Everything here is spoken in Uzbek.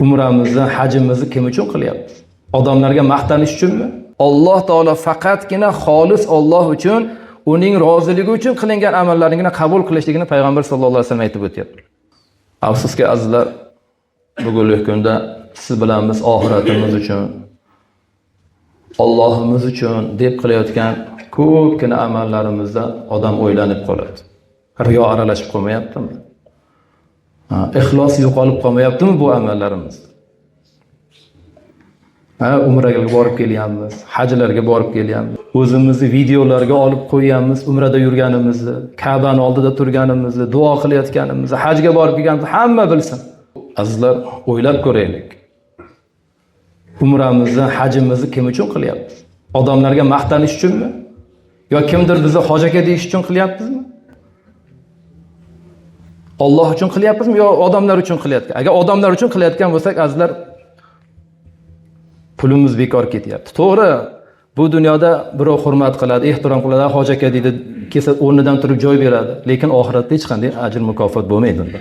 Umramizni, hajimizni kim uchun qilyapmiz? Odamlarga maqtanish uchunmi? Alloh taolo faqatgina xolis Alloh uchun, uning roziligi uchun qilingan amallarni qabul qilishligini payg'ambar sollallohu alayhi vasallam aytib o'tyapti. Afsuski azizlar, bugungi kunda siz bilan biz oxiratimiz uchun, Allohimiz uchun deb qilayotgan ko'pgina amallarimizda odam o'ylanib qoladi. Riyo aralashib qolmayaptimi? Ixlos yo'qolib qolmayaptimi bu amallarimiz? Umraga borib kelyapmiz, hajlarga borib kelyapmiz. O'zimizni videolarga olib qo'yamiz, umrada yurganimizni, Ka'bani oldida turganimizni, duo qilayotganimizni, hajga borib kelganimizni hamma bilsin. Azizlar, o'ylab ko'raylik. Umramizni, hajimizni kim uchun qilyapmiz? Odamlarga maqtanish uchunmi? Yo kimdir bizni hojaka deyish uchun qilyapmizmi? Alloh uchun qilyapmizmi yo odamlar uchun qilyapmiz? Agar odamlar uchun qilayotgan bo'lsak, azizlar, pulimiz bekor ketyapti. To'g'ri, bu dunyoda birov hurmat qiladi, ehtirom qiladi, hojaka deydi, kelsa o'rnidan turib joy beradi, lekin oxiratda hech qanday ajr mukofot bo'lmaydi unda.